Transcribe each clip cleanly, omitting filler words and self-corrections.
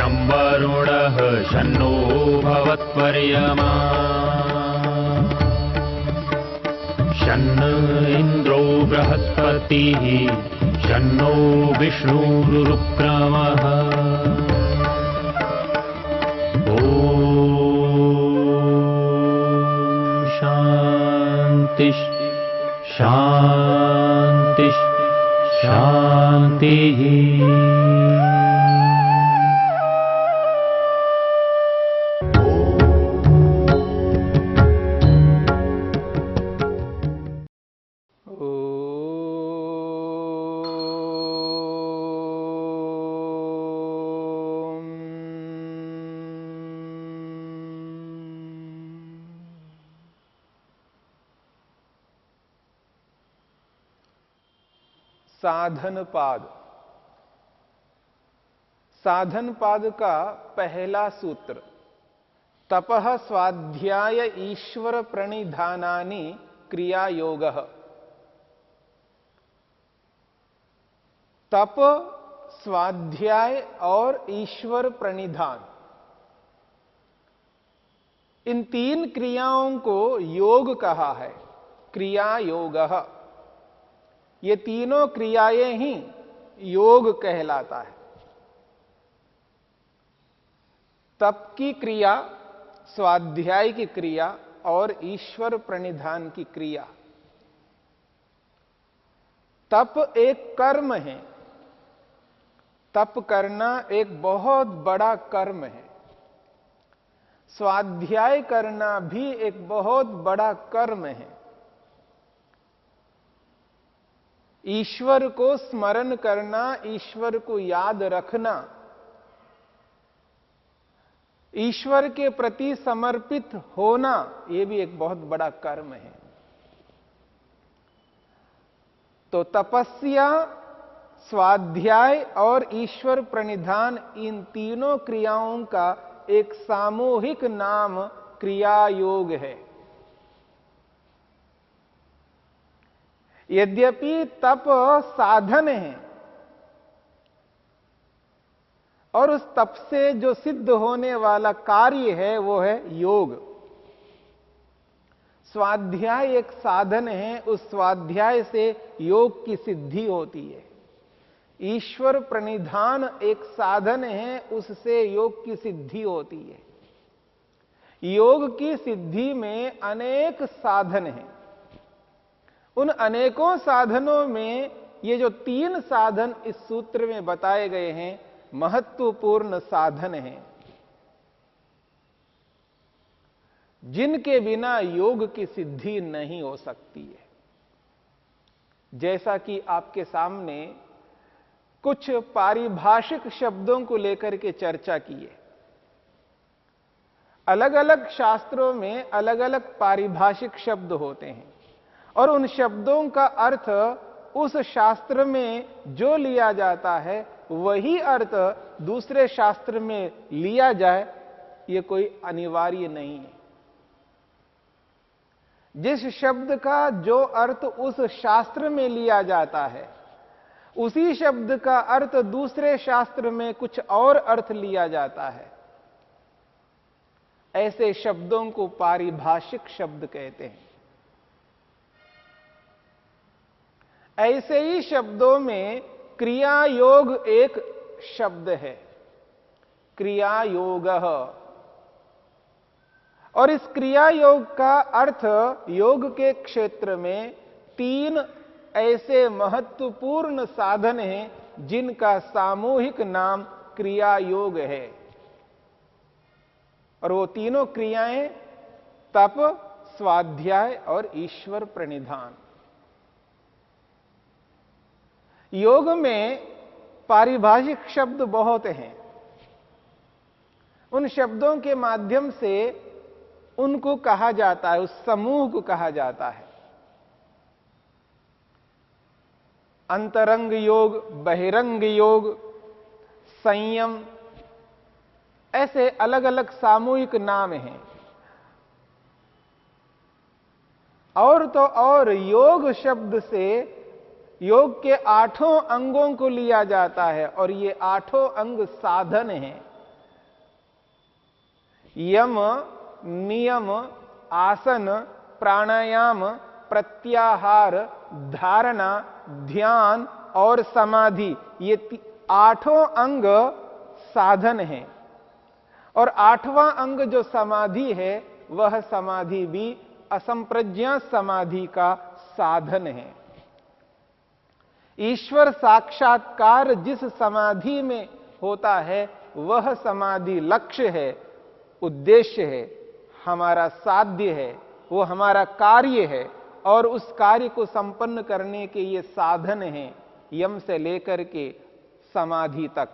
शं वरुणः शन्नो भवत्पर्यमा शन्न इन्द्रो बृहस्पतिः शन्नो विष्णुरुक्रमः ॐ शान्ति शान्ति शान्तिः। साधनपाद। साधनपाद का पहला सूत्र तपः स्वाध्याय ईश्वर प्रणिधानानि क्रिया योगः। तप, स्वाध्याय और ईश्वर प्रणिधान, इन तीन क्रियाओं को योग कहा है, क्रिया योगः। ये तीनों क्रियाएं ही योग कहलाता है। तप की क्रिया, स्वाध्याय की क्रिया और ईश्वर प्रणिधान की क्रिया। तप एक कर्म है, तप करना एक बहुत बड़ा कर्म है। स्वाध्याय करना भी एक बहुत बड़ा कर्म है। ईश्वर को स्मरण करना, ईश्वर को याद रखना, ईश्वर के प्रति समर्पित होना, यह भी एक बहुत बड़ा कर्म है। तो तपस्या, स्वाध्याय और ईश्वर प्रणिधान, इन तीनों क्रियाओं का एक सामूहिक नाम क्रिया योग है। यद्यपि तप साधन है और उस तप से जो सिद्ध होने वाला कार्य है वो है योग। स्वाध्याय एक साधन है, उस स्वाध्याय से योग की सिद्धि होती है। ईश्वर प्रणिधान एक साधन है, उससे योग की सिद्धि होती है। योग की सिद्धि में अनेक साधन हैं। उन अनेकों साधनों में ये जो तीन साधन इस सूत्र में बताए गए हैं, महत्वपूर्ण साधन हैं, जिनके बिना योग की सिद्धि नहीं हो सकती है। जैसा कि आपके सामने कुछ पारिभाषिक शब्दों को लेकर के चर्चा की है। अलग अलग शास्त्रों में अलग अलग पारिभाषिक शब्द होते हैं और उन शब्दों का अर्थ उस शास्त्र में जो लिया जाता है वही अर्थ दूसरे शास्त्र में लिया जाए, यह कोई अनिवार्य नहीं है। जिस शब्द का जो अर्थ उस शास्त्र में लिया जाता है, उसी शब्द का अर्थ दूसरे शास्त्र में कुछ और अर्थ लिया जाता है। ऐसे शब्दों को पारिभाषिक शब्द कहते हैं। ऐसे ही शब्दों में क्रिया योग एक शब्द है, क्रिया योगः। और इस क्रिया योग का अर्थ योग के क्षेत्र में तीन ऐसे महत्वपूर्ण साधन हैं जिनका सामूहिक नाम क्रिया योग है। और वो तीनों क्रियाएं तप, स्वाध्याय और ईश्वर प्रणिधान। योग में पारिभाषिक शब्द बहुत हैं। उन शब्दों के माध्यम से उनको कहा जाता है, उस समूह को कहा जाता है। अंतरंग योग, बहिरंग योग, संयम, ऐसे अलग अलग सामूहिक नाम हैं। और तो और योग शब्द से योग के 8 अंगों को लिया जाता है और ये 8 अंग साधन हैं। यम, नियम, आसन, प्राणायाम, प्रत्याहार, धारणा, ध्यान और समाधि, ये 8 अंग साधन हैं। और 8वां अंग जो समाधि है, वह समाधि भी असंप्रज्ञा समाधि का साधन है। ईश्वर साक्षात्कार जिस समाधि में होता है, वह समाधि लक्ष्य है, उद्देश्य है, हमारा साध्य है, वो हमारा कार्य है, और उस कार्य को संपन्न करने के ये साधन हैं, यम से लेकर के समाधि तक।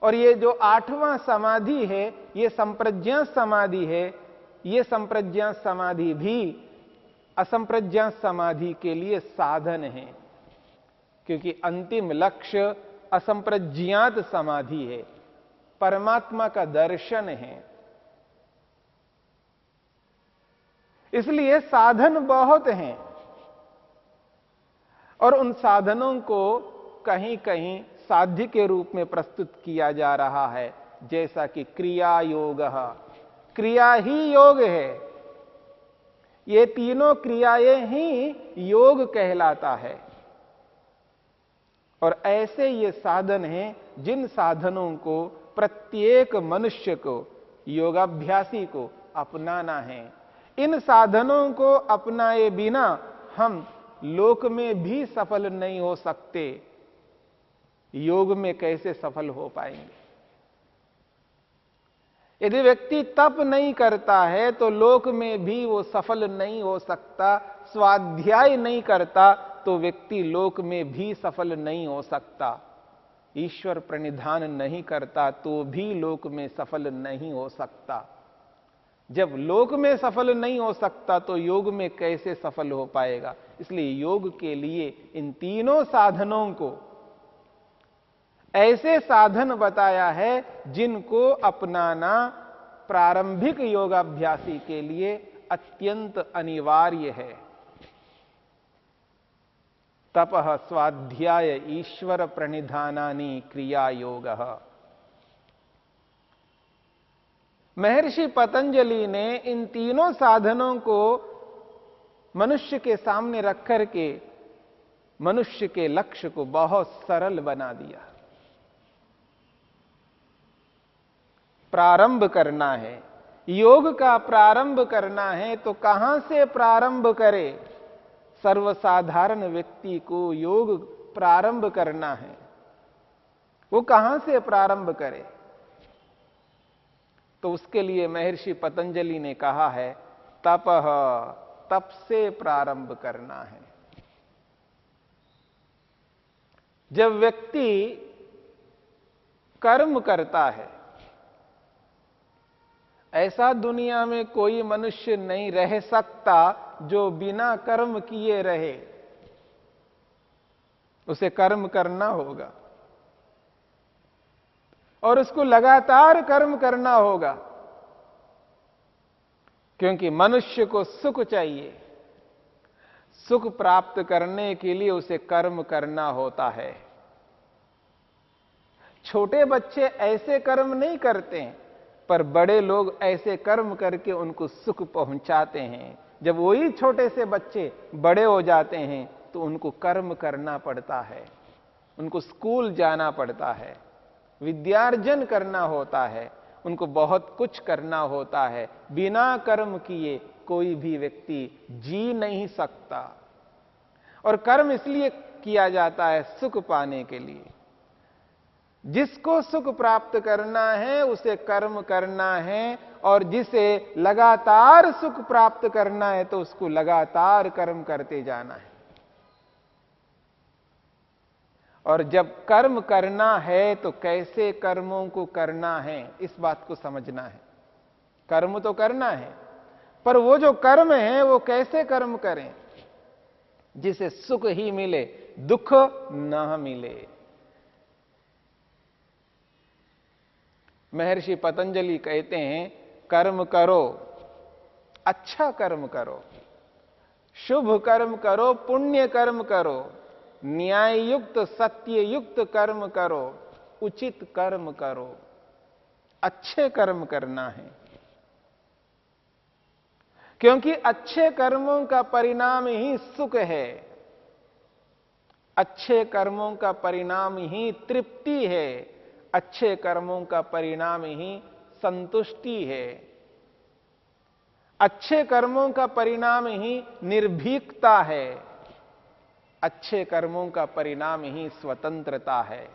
और ये जो 8वां समाधि है, ये संप्रज्ञा समाधि है। ये संप्रज्ञा समाधि भी असंप्रज्ञा समाधि के लिए साधन है, क्योंकि अंतिम लक्ष्य असंप्रज्ञात समाधि है, परमात्मा का दर्शन है। इसलिए साधन बहुत हैं, और उन साधनों को कहीं कहीं साध्य के रूप में प्रस्तुत किया जा रहा है, जैसा कि क्रिया योग। क्रिया ही योग है, ये तीनों क्रियाएं ही योग कहलाता है। और ऐसे ये साधन हैं जिन साधनों को प्रत्येक मनुष्य को, योगाभ्यासी को अपनाना है। इन साधनों को अपनाए बिना हम लोक में भी सफल नहीं हो सकते। योग में कैसे सफल हो पाएंगे? यदि व्यक्ति तप नहीं करता है तो लोक में भी वो सफल नहीं हो सकता। स्वाध्याय नहीं करता तो व्यक्ति लोक में भी सफल नहीं हो सकता। ईश्वर प्रणिधान नहीं करता तो भी लोक में सफल नहीं हो सकता। जब लोक में सफल नहीं हो सकता तो योग में कैसे सफल हो पाएगा? इसलिए योग के लिए इन तीनों साधनों को, ऐसे साधन बताया है जिनको अपनाना प्रारंभिक योगाभ्यासी के लिए अत्यंत अनिवार्य है। तपः स्वाध्याय ईश्वर प्रणिधानानि क्रिया योगः। महर्षि पतंजलि ने इन तीनों साधनों को मनुष्य के सामने रख करके मनुष्य के लक्ष्य को बहुत सरल बना दिया। प्रारंभ करना है, योग का प्रारंभ करना है तो कहां से प्रारंभ करे? सर्वसाधारण व्यक्ति को योग प्रारंभ करना है, वो कहां से प्रारंभ करे? तो उसके लिए महर्षि पतंजलि ने कहा है, तपः, तप से प्रारंभ करना है। जब व्यक्ति कर्म करता है, ऐसा दुनिया में कोई मनुष्य नहीं रह सकता जो बिना कर्म किए रहे। उसे कर्म करना होगा और उसको लगातार कर्म करना होगा, क्योंकि मनुष्य को सुख चाहिए। सुख प्राप्त करने के लिए उसे कर्म करना होता है। छोटे बच्चे ऐसे कर्म नहीं करते हैं, पर बड़े लोग ऐसे कर्म करके उनको सुख पहुंचाते हैं। जब वही छोटे से बच्चे बड़े हो जाते हैं तो उनको कर्म करना पड़ता है, उनको स्कूल जाना पड़ता है, विद्यार्जन करना होता है, उनको बहुत कुछ करना होता है। बिना कर्म किए कोई भी व्यक्ति जी नहीं सकता। और कर्म इसलिए किया जाता है सुख पाने के लिए। जिसको सुख प्राप्त करना है उसे कर्म करना है, और जिसे लगातार सुख प्राप्त करना है तो उसको लगातार कर्म करते जाना है। और जब कर्म करना है तो कैसे कर्मों को करना है, इस बात को समझना है। कर्म तो करना है, पर वो जो कर्म है वो कैसे कर्म करें जिसे सुख ही मिले, दुख न मिले। महर्षि पतंजलि कहते हैं, कर्म करो, अच्छा कर्म करो, शुभ कर्म करो, पुण्य कर्म करो, न्याय युक्त सत्य युक्त कर्म करो, उचित कर्म करो। अच्छे कर्म करना है। क्योंकि अच्छे कर्मों का परिणाम ही सुख है, अच्छे कर्मों का परिणाम ही तृप्ति है, अच्छे कर्मों का परिणाम ही संतुष्टि है, अच्छे कर्मों का परिणाम ही निर्भीकता है, अच्छे कर्मों का परिणाम ही स्वतंत्रता है।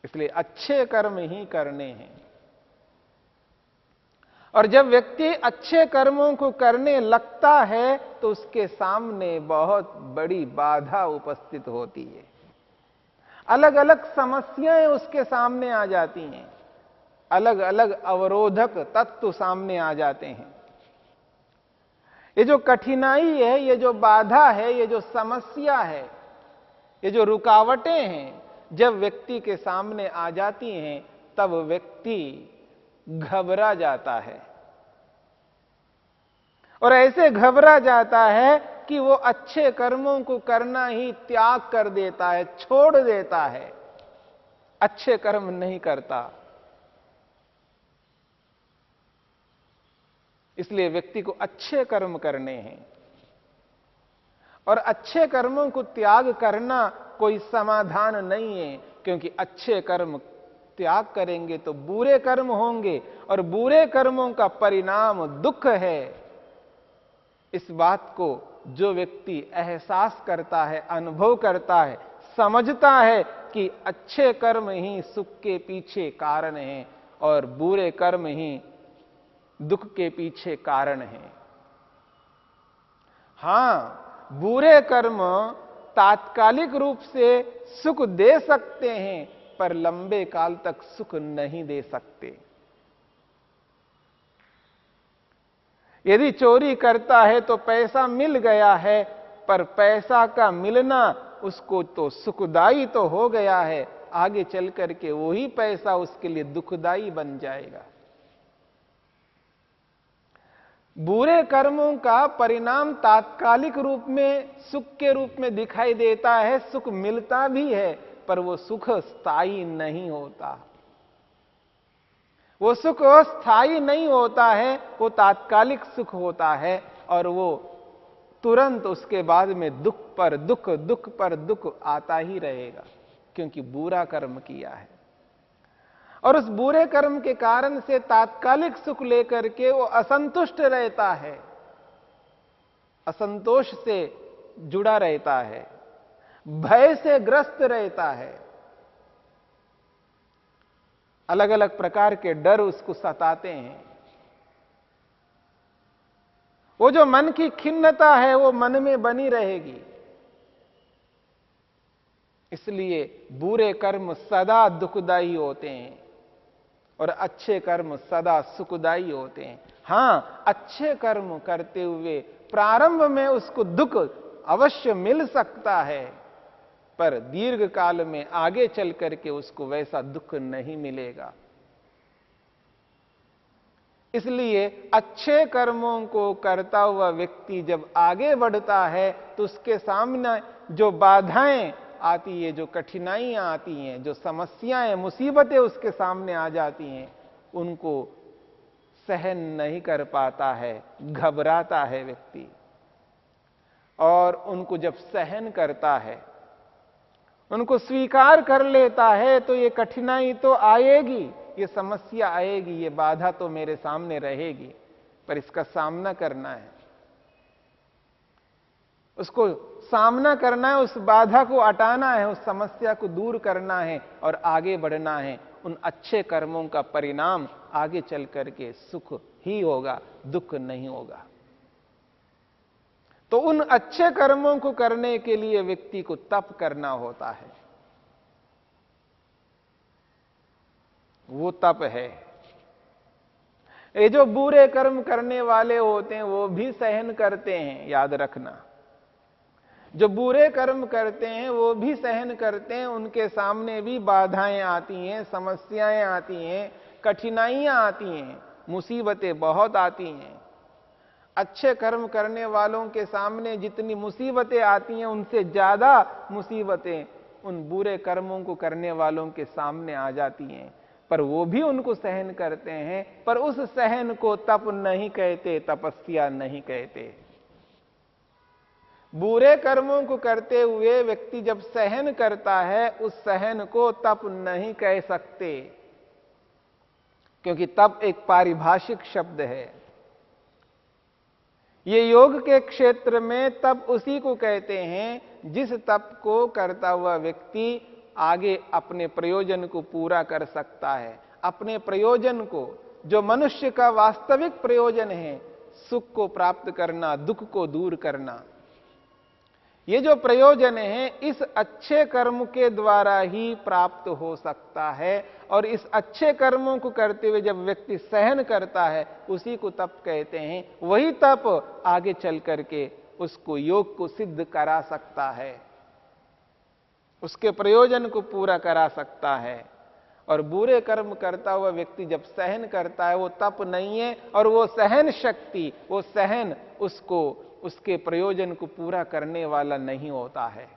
इसलिए अच्छे कर्म ही करने हैं। और जब व्यक्ति अच्छे कर्मों को करने लगता है तो उसके सामने बहुत बड़ी बाधा उपस्थित होती है, अलग अलग समस्याएं उसके सामने आ जाती हैं, अलग अलग अवरोधक तत्व सामने आ जाते हैं। ये जो कठिनाई है, ये जो बाधा है, ये जो समस्या है, ये जो रुकावटें हैं, जब व्यक्ति के सामने आ जाती हैं तब व्यक्ति घबरा जाता है, और ऐसे घबरा जाता है कि वो अच्छे कर्मों को करना ही त्याग कर देता है, छोड़ देता है, अच्छे कर्म नहीं करता। इसलिए व्यक्ति को अच्छे कर्म करने हैं, और अच्छे कर्मों को त्याग करना कोई समाधान नहीं है, क्योंकि अच्छे कर्म त्याग करेंगे तो बुरे कर्म होंगे, और बुरे कर्मों का परिणाम दुख है। इस बात को जो व्यक्ति एहसास करता है, अनुभव करता है, समझता है कि अच्छे कर्म ही सुख के पीछे कारण हैं और बुरे कर्म ही दुख के पीछे कारण हैं। हां, बुरे कर्म तात्कालिक रूप से सुख दे सकते हैं, पर लंबे काल तक सुख नहीं दे सकते। यदि चोरी करता है तो पैसा मिल गया है, पर पैसा का मिलना उसको तो सुखदाई तो हो गया है, आगे चल करके वही पैसा उसके लिए दुखदाई बन जाएगा। बुरे कर्मों का परिणाम तात्कालिक रूप में सुख के रूप में दिखाई देता है, सुख मिलता भी है, पर वो सुख स्थायी नहीं होता, वो सुख स्थायी नहीं होता है, वो तात्कालिक सुख होता है, और वो तुरंत उसके बाद में दुख पर दुख, दुख पर दुख आता ही रहेगा, क्योंकि बुरा कर्म किया है। और उस बुरे कर्म के कारण से तात्कालिक सुख लेकर के वो असंतुष्ट रहता है, असंतोष से जुड़ा रहता है, भय से ग्रस्त रहता है, अलग अलग प्रकार के डर उसको सताते हैं। वो जो मन की खिन्नता है वो मन में बनी रहेगी। इसलिए बुरे कर्म सदा दुखदाई होते हैं और अच्छे कर्म सदा सुखदाई होते हैं। हां, अच्छे कर्म करते हुए प्रारंभ में उसको दुख अवश्य मिल सकता है, पर दीर्घ काल में आगे चल करके उसको वैसा दुख नहीं मिलेगा। इसलिए अच्छे कर्मों को करता हुआ व्यक्ति जब आगे बढ़ता है तो उसके सामने जो बाधाएं आती है, जो कठिनाइयां आती हैं, जो समस्याएं, मुसीबतें उसके सामने आ जाती हैं, उनको सहन नहीं कर पाता है, घबराता है व्यक्ति। और उनको जब सहन करता है, उनको स्वीकार कर लेता है, तो ये कठिनाई तो आएगी, ये समस्या आएगी, ये बाधा तो मेरे सामने रहेगी, पर इसका सामना करना है, उसको सामना करना है, उस बाधा को हटाना है, उस समस्या को दूर करना है और आगे बढ़ना है। उन अच्छे कर्मों का परिणाम आगे चल करके सुख ही होगा, दुख नहीं होगा। तो उन अच्छे कर्मों को करने के लिए व्यक्ति को तप करना होता है। वो तप है। ये जो बुरे कर्म करने वाले होते हैं वो भी सहन करते हैं, याद रखना। जो बुरे कर्म करते हैं वो भी सहन करते हैं, उनके सामने भी बाधाएं आती हैं, समस्याएं आती हैं, कठिनाइयां आती हैं, मुसीबतें बहुत आती हैं। अच्छे कर्म करने वालों के सामने जितनी मुसीबतें आती हैं, उनसे ज्यादा मुसीबतें उन बुरे कर्मों को करने वालों के सामने आ जाती हैं। पर वो भी उनको सहन करते हैं, पर उस सहन को तप नहीं कहते, तपस्या नहीं कहते। बुरे कर्मों को करते हुए व्यक्ति जब सहन करता है, उस सहन को तप नहीं कह सकते, क्योंकि तप एक पारिभाषिक शब्द है। ये योग के क्षेत्र में तप उसी को कहते हैं जिस तप को करता हुआ व्यक्ति आगे अपने प्रयोजन को पूरा कर सकता है। अपने प्रयोजन को, जो मनुष्य का वास्तविक प्रयोजन है, सुख को प्राप्त करना, दुख को दूर करना, ये जो प्रयोजन है इस अच्छे कर्म के द्वारा ही प्राप्त हो सकता है। और इस अच्छे कर्मों को करते हुए जब व्यक्ति सहन करता है, उसी को तप कहते हैं। वही तप आगे चल करके उसको योग को सिद्ध करा सकता है, उसके प्रयोजन को पूरा करा सकता है। और बुरे कर्म करता हुआ व्यक्ति जब सहन करता है, वो तप नहीं है, और वो सहन शक्ति, वो सहन उसको उसके प्रयोजन को पूरा करने वाला नहीं होता है।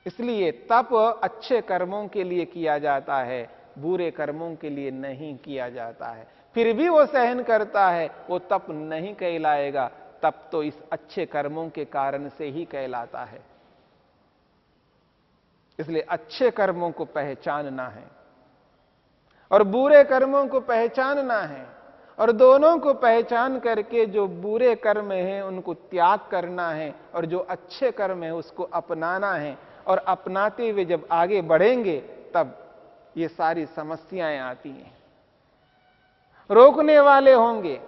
इसलिए तप अच्छे कर्मों के लिए किया जाता है, बुरे कर्मों के लिए नहीं किया जाता है। फिर भी वो सहन करता है, वो तप नहीं कहलाएगा। तप तो इस अच्छे कर्मों के कारण से ही कहलाता है। इसलिए अच्छे कर्मों को पहचानना है और बुरे कर्मों को पहचानना है, और दोनों को पहचान करके जो बुरे कर्म हैं उनको त्याग करना है, और जो अच्छे कर्म है उसको अपनाना है। और अपनाते हुए जब आगे बढ़ेंगे, तब ये सारी समस्याएं आती हैं। रोकने वाले होंगे,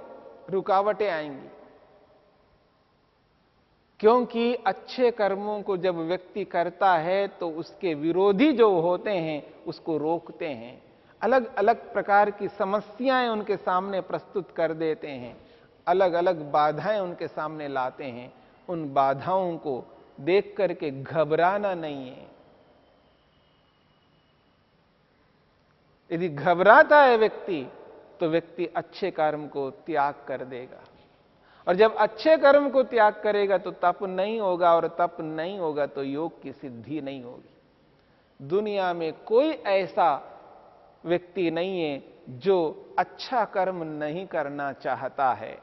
रुकावटें आएंगी, क्योंकि अच्छे कर्मों को जब व्यक्ति करता है तो उसके विरोधी जो होते हैं उसको रोकते हैं, अलग अलग प्रकार की समस्याएं उनके सामने प्रस्तुत कर देते हैं, अलग अलग बाधाएं उनके सामने लाते हैं। उन बाधाओं को देख करके घबराना नहीं है। यदि घबराता है व्यक्ति, तो व्यक्ति अच्छे कर्म को त्याग कर देगा, और जब अच्छे कर्म को त्याग करेगा तो तप नहीं होगा, और तप नहीं होगा तो योग की सिद्धि नहीं होगी। दुनिया में कोई ऐसा व्यक्ति नहीं है जो अच्छा कर्म नहीं करना चाहता है।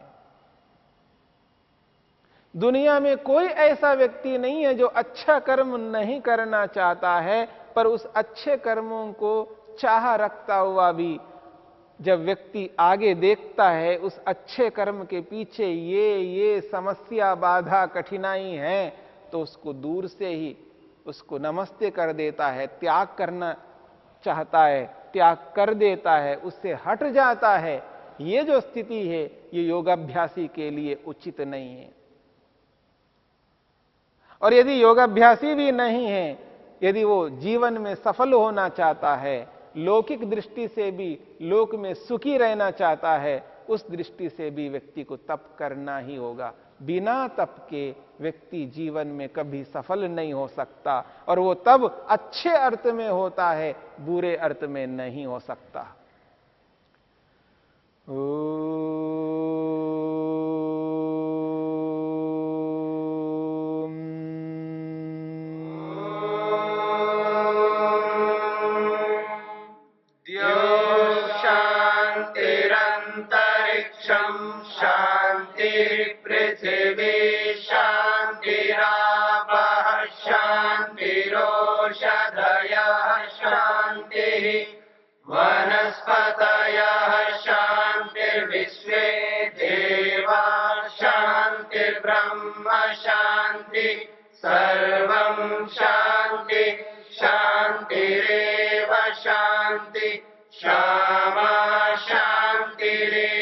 दुनिया में कोई ऐसा व्यक्ति नहीं है जो अच्छा कर्म नहीं करना चाहता है, पर उस अच्छे कर्मों को चाह रखता हुआ भी जब व्यक्ति आगे देखता है, उस अच्छे कर्म के पीछे ये समस्या, बाधा, कठिनाई है, तो उसको दूर से ही उसको नमस्ते कर देता है, त्याग करना चाहता है, त्याग कर देता है, उससे हट जाता है। ये जो स्थिति है, ये योगाभ्यासी के लिए उचित नहीं है। और यदि योगाभ्यासी भी नहीं है, यदि वो जीवन में सफल होना चाहता है, लौकिक दृष्टि से भी लोक में सुखी रहना चाहता है, उस दृष्टि से भी व्यक्ति को तप करना ही होगा। बिना तप के व्यक्ति जीवन में कभी सफल नहीं हो सकता, और वो तब अच्छे अर्थ में होता है, बुरे अर्थ में नहीं हो सकता। पृथिवी शान्तिरापः शान्तिरोषधयः शान्तिः वनस्पतयः शान्तिर्विश्वे देवा शान्तिर्ब्रह्म शान्ति सर्वं शान्ति शान्तिरेव शान्ति शामा शान्तिरेव